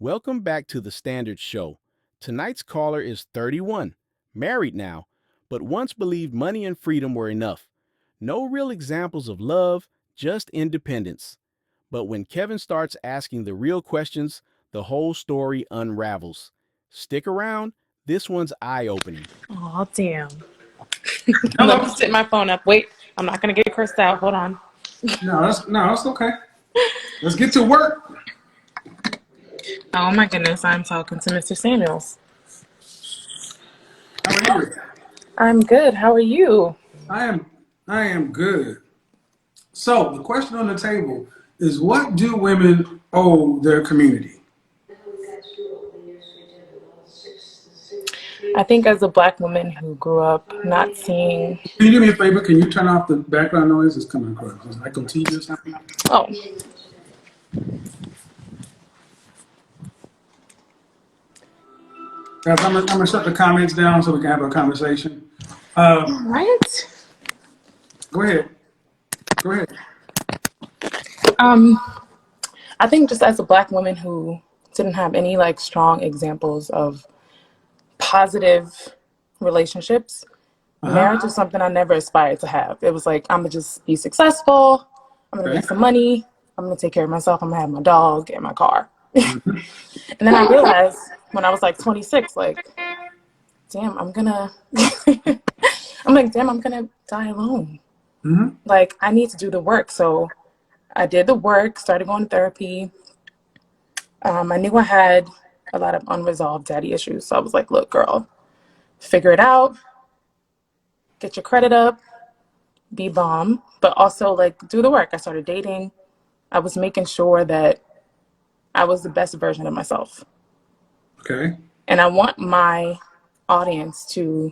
Welcome back to the Standard Show. Tonight's caller is 31, married now, but once believed money and freedom were enough. No real examples of love, just independence. But when Kevin starts asking the real questions, the whole story unravels. Stick around, this one's eye-opening. Oh, damn. Hello. Let me sit my phone up. Wait, I'm not going to get cursed out. Hold on. No, that's okay. Let's get to work. Oh, my goodness. I'm talking to Mr. Samuels. How are you? I'm good. How are you? I am good. So the question on the table is, what do women owe their community? I think as a black woman who grew up not seeing... Can you do me a favor? Can you turn off the background noise that's coming across? Is it like on TV or something? Oh, Guys, I'm gonna shut the comments down so we can have a conversation. right. Go ahead. Go ahead. I think just as a black woman who didn't have any like strong examples of positive relationships, marriage is something I never aspired to have. It was like, I'm gonna just be successful. I'm gonna Okay. make some money. I'm gonna take care of myself. I'm gonna have my dog and my car. And then I realized when I was like 26, like, damn, I'm gonna die alone. Like, I need to do the work. So I did the work, started going to therapy. I knew I had a lot of unresolved daddy issues. So I was like, look, girl, figure it out, get your credit up, be bomb, but also like do the work. I started dating. I was making sure that I was the best version of myself. Okay. And I want my audience to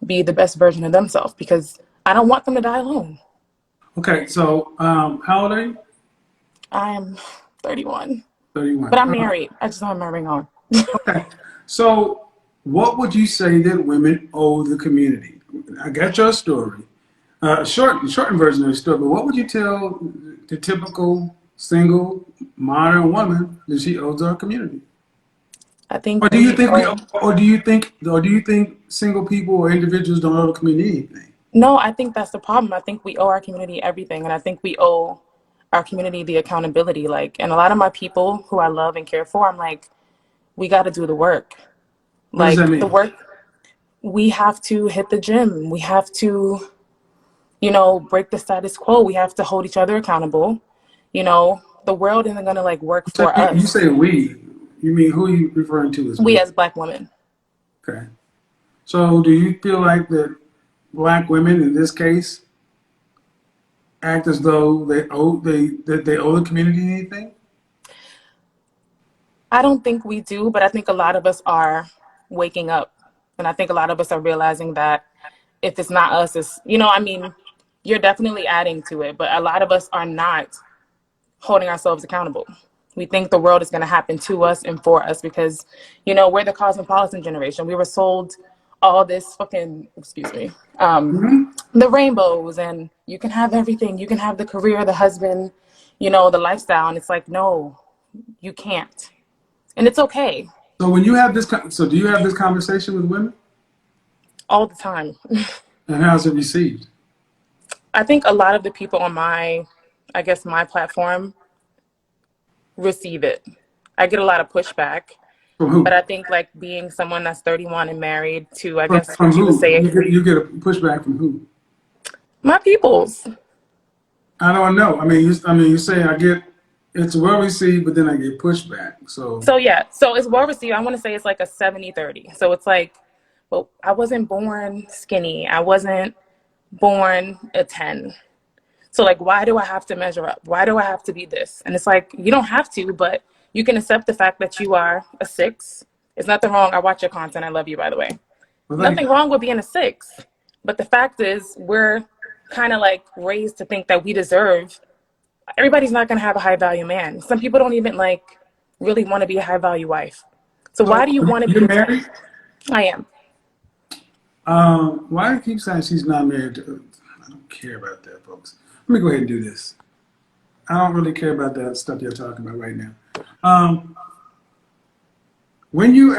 be the best version of themselves because I don't want them to die alone. Okay. So, how old are you? I am 31, 31. but I'm married. I just don't have my ring on. Okay. So, what would you say that women owe the community? I got your story. Shortened version of the story, but what would you tell the typical single modern woman that she owes our community? I think Or do you we think we, owe, or do you think single people or individuals don't owe the community anything? no, I think that's the problem. I think we owe our community everything. And I think we owe our community the accountability. Like, and a lot of my people who I love and care for, I'm like, we got to do the work. What does that Like the mean? work, we have to hit the gym. We have to, break the status quo. We have to hold each other accountable. The world isn't going to like work for You us. say we. You mean who are you referring to as We we? as black women. Okay. So do you feel like that black women in this case act as though they owe the community anything? I don't think we do, but I think a lot of us are waking up. And I think a lot of us are realizing that if it's not us, you're definitely adding to it, but a lot of us are not holding ourselves accountable. We think the world is going to happen to us and for us because, we're the cosmopolitan generation. We were sold all this fucking, excuse me, the rainbows and you can have everything. You can have the career, the husband, the lifestyle. And it's like, no, you can't. And it's okay. So when you have so do you have this conversation with women, All the time. and how's it received? I think a lot of the people on my platform receive it. I get a lot of pushback, From but who? I think like being someone that's 31 and married to, I From, guess from what you would who? say, You get a pushback from who? my peoples. I don't know. You say I get it's well received, but then I get pushback. So So yeah, so it's well received. I want to say it's like a 70-30. So it's like, well, I wasn't born skinny. I wasn't born a 10. So like, why do I have to measure up? Why do I have to be this? And it's like, you don't have to, but you can accept the fact that you are a 6. It's nothing wrong. I watch your content. I love you, by the way. well, thank Nothing wrong with being a 6. But the fact is, we're kind of like raised to think that we deserve. Everybody's not going to have a high value man. Some people don't even like really want to be a high value wife. So why so do you want to be you're a 10? married? I am. Why do you keep saying she's not married? I don't care about that, folks. Let me go ahead and do this. I don't really care about that stuff you're talking about right now. when you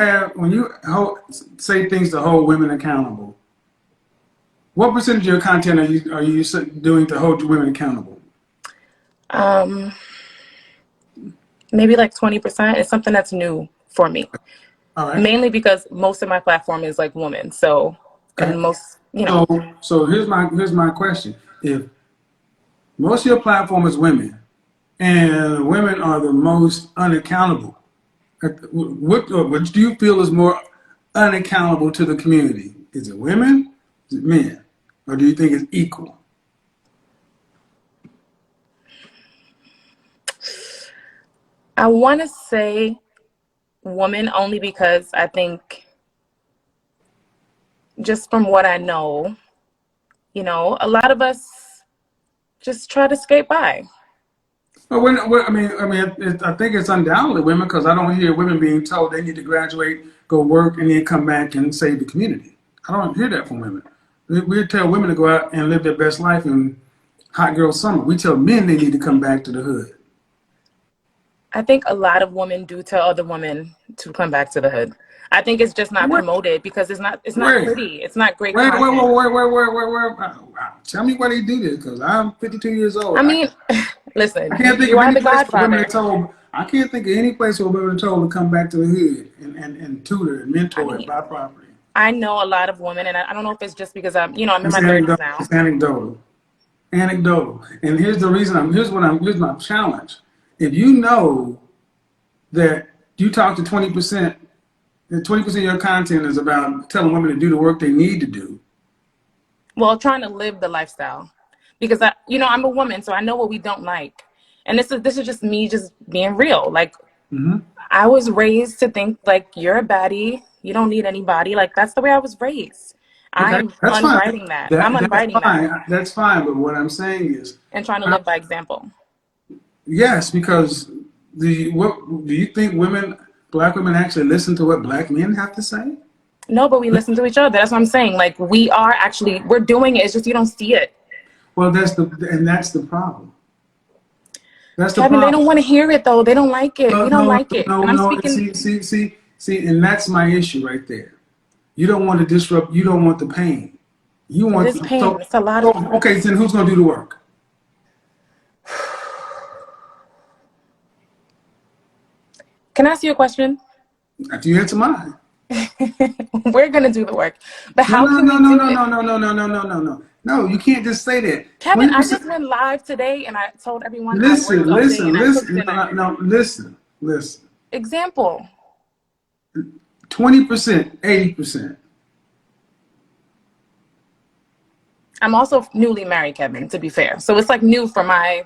say things to hold women accountable, what percentage of your content are you doing to hold women accountable? Maybe like 20%. It's something that's new for me. All right. Mainly because most of my platform is like women. So, Okay. and most, you know. So here's my question. If most of your platform is women, and women are the most unaccountable, what do you feel is more unaccountable to the community? Is it women? Is it men? Or do you think it's equal? I want to say woman only because I think just from what I know, a lot of us just try to skate by. Well, I think it's undoubtedly women because I don't hear women being told they need to graduate, go work, and then come back and save the community. I don't hear that from women. We tell women to go out and live their best life in hot girl summer. We tell men they need to come back to the hood. I think a lot of women do tell other women to come back to the hood. I think it's just not Where? promoted because it's not Where? pretty. It's not great Where? Where? content. Tell me why they do this because I'm 52 years old. I mean, listen, I can't think you of are any the place where women are godfather. told. I can't think of any place where women are told to come back to the hood and tutor and I mentor and mean, buy property. I know a lot of women, and I don't know if it's just because I'm in It's my 30s anecdotal. now. It's anecdotal. Anecdotal. And here's the reason. Here's my challenge. If you know that you talk to 20%, and 20% of your content is about telling women to do the work they need to do. Well, trying to live the lifestyle because I'm a woman, so I know what we don't like. And this is just me just being real. Like Mm-hmm. I was raised to think like you're a baddie, you don't need anybody. Like that's the way I was raised. Okay, I'm that's fine. unwriting that. I'm That's unwriting that fine. That's fine. But what I'm saying is, and trying to live by example. yes, because what do you think black women actually listen to what black men have to say? No, but we listen to each other. That's what I'm saying. Like we're doing it. It's just you don't see it. Well, that's the problem. That's the Kevin, they don't problem. want to hear it though. They don't like it. No, We don't no, like it. no, And I'm no. speaking, See, and that's my issue right there. You don't want to disrupt. You don't want the pain. You it want is pain. so It's a lot so. of Okay, then who's going to do the work? Can I ask you a question? After you answer mine. We're gonna do the work. But No, how no, can no, we no, do no, it? no, no, no, no, no, no, no, no. No, you can't just say that. Kevin, I just 20%. went live today and I told everyone I worked Listen, all day and listen, I cooked listen. No, dinner. no, no, listen, listen. Example. 20%, 80%. I'm also newly married, Kevin, to be fair. So it's like new for my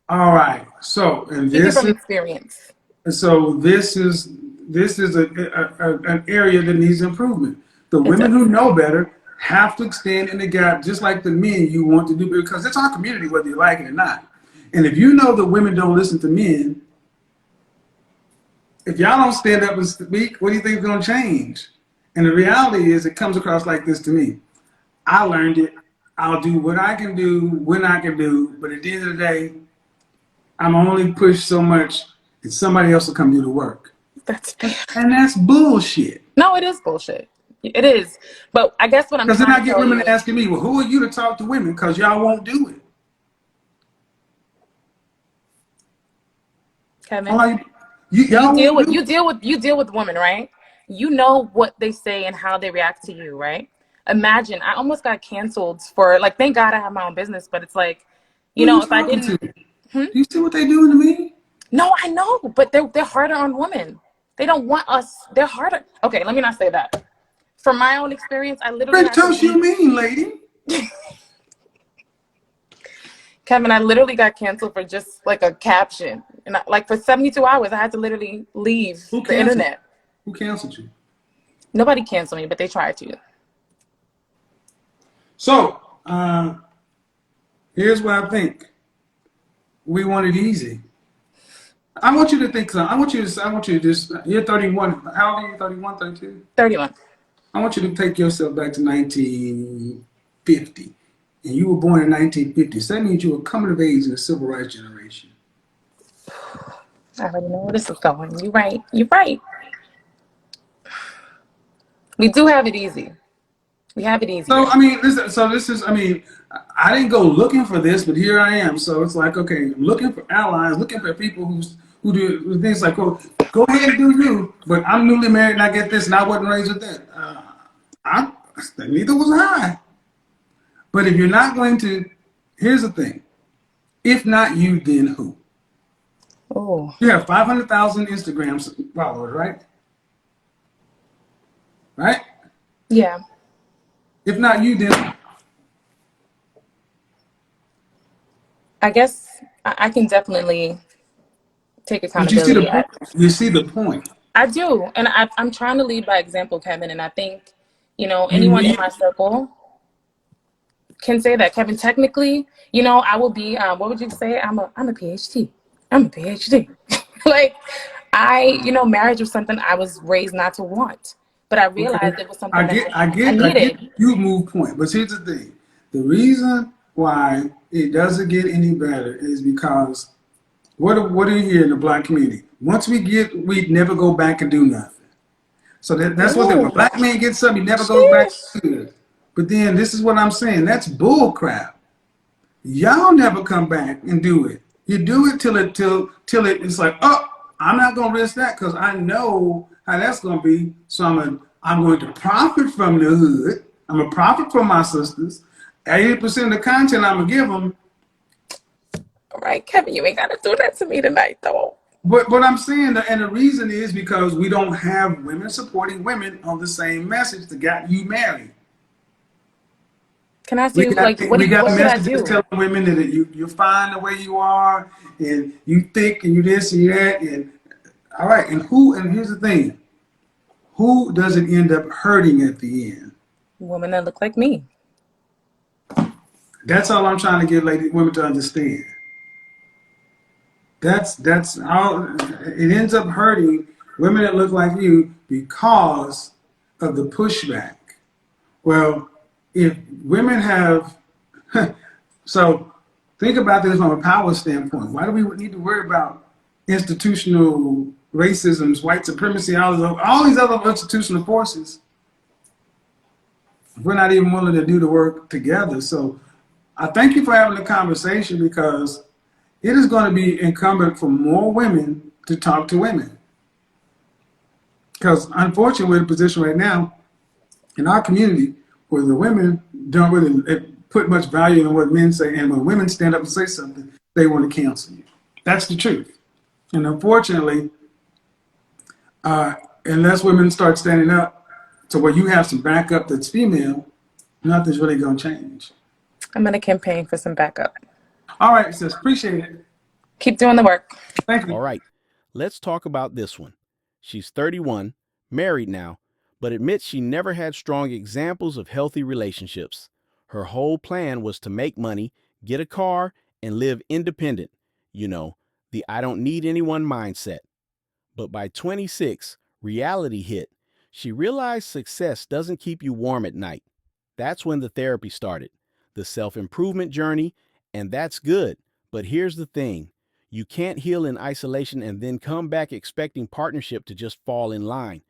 All right. So, speaking from experience. this is an area that needs improvement. The It women who does. know better have to stand in the gap, just like the men you want to do, because it's our community, whether you like it or not. And if you know that women don't listen to men, if y'all don't stand up and speak, what do you think is going to change? And the reality is, it comes across like this to me. I learned it. I'll do what I can do when I can do, but at the end of the day, I'm only pushed so much, and somebody else will come do the work. That's fair. And that's bullshit. No, it is bullshit. It is. But I guess what I'm Because then trying to I get tell women you, asking me, well, who are you to talk to women? Because y'all won't do it. I'm Kevin, like, y'all won't do it. you deal with women, right? You know what they say and how they react to you, right? Imagine I almost got canceled for like thank God I have my own business, but it's like, Who are you if I talking didn't to? Do you see what they doing to me? no, I know, but they're harder on women. They don't want us. They're harder. Okay, let me not say that. From my own experience, I literally What had to toast you leave. mean, lady? Kevin, I literally got canceled for just like a caption. And like for 72 hours, I had to literally leave Who the canceled? internet. Who canceled you? Nobody canceled me, but they tried to. So, here's what I think. We want it easy. I want you to think. I want you to just. You're 31. How old are you? 31, 32? 31. I want you to take yourself back to 1950. And you were born in 1950. So that means you were coming of age in the civil rights generation. I already know where this is going. You're right. You're right. We do have it easy. We have it So easier. I mean, this is. I mean, I didn't go looking for this, but here I am. So it's like, okay, I'm looking for allies, looking for people who do things like, oh, go ahead and do you. But I'm newly married and I get this, and I wasn't raised with that. I neither was I. But if you're not going to, here's the thing: if not you, then who? Oh, You have 500,000 Instagram followers, right? Right? yeah. If not you, then I guess I can definitely take but you see the accountability. point. You see the point. I do. And I'm trying to lead by example, Kevin. And I think, You anyone in need. my circle can say that, Kevin. Technically, I will be, what would you say? I'm a PhD. I'm a PhD. Like, marriage was something I was raised not to want. But I Okay, realized it was something that I I get needed. you move point, but here's the thing: the reason why it doesn't get any better is because what do you hear in the black community? Once we never go back and do nothing. So that's what when a Ooh, black man gets something, he never goes back sheesh. to do it. But then this is what I'm saying: that's bull crap. Y'all never come back and do it. You do it till it's like, oh, I'm not gonna risk that because I know how that's gonna be. So I'm going to profit from the hood. I'm gonna profit from my sisters. 80% of the content I'm gonna give them. All right, Kevin, you ain't got to do that to me tonight, though. But what I'm saying, and the reason is because we don't have women supporting women on the same message that got you married. Can I ask you, like, We got what should I messages do? telling women that you're fine the way you are, and you thick, and you this and you that, and all right. And here's the thing: who does it end up hurting at the end? Women that look like me. That's all I'm trying to get women to understand. That's how it ends up hurting women that look like you because of the pushback. Well, if women have so think about this from a power standpoint. Why do we need to worry about institutional racism, white supremacy, all these other institutional forces if we're not even willing to do the work together? So I thank you for having the conversation because it is going to be incumbent for more women to talk to women. Because unfortunately, we're in a position right now in our community where the women don't really put much value in what men say, and when women stand up and say something, they want to cancel you. That's the truth. And unfortunately, uh, unless women start standing up to where you have some backup that's female, nothing's really going to change. I'm going to campaign for some backup. All right, sis, appreciate it. Keep doing the work. Thank All you. right, let's talk about this one. She's 31, married now, but admits she never had strong examples of healthy relationships. Her whole plan was to make money, get a car, and live independent. You know, the I don't need anyone mindset. But by 26, reality hit. She realized success doesn't keep you warm at night. That's when the therapy started, the self improvement journey, and that's good. But here's the thing, you can't heal in isolation and then come back expecting partnership to just fall in line.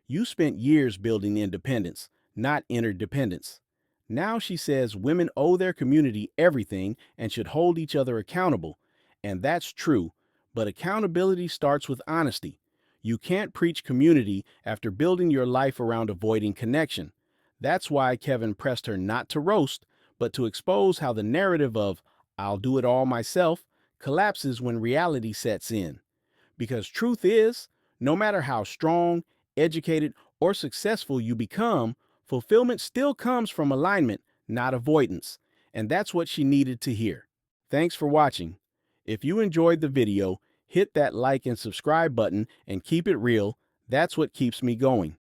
You spent years building independence, not interdependence. Now she says women owe their community everything and should hold each other accountable. And that's true, but accountability starts with honesty. You can't preach community after building your life around avoiding connection. That's why Kevin pressed her not to roast, but to expose how the narrative of, I'll do it all myself, collapses when reality sets in. Because truth is, no matter how strong, educated, or successful you become, fulfillment still comes from alignment, not avoidance. And that's what she needed to hear. Thanks for watching. If you enjoyed the video, hit that like and subscribe button and keep it real. That's what keeps me going.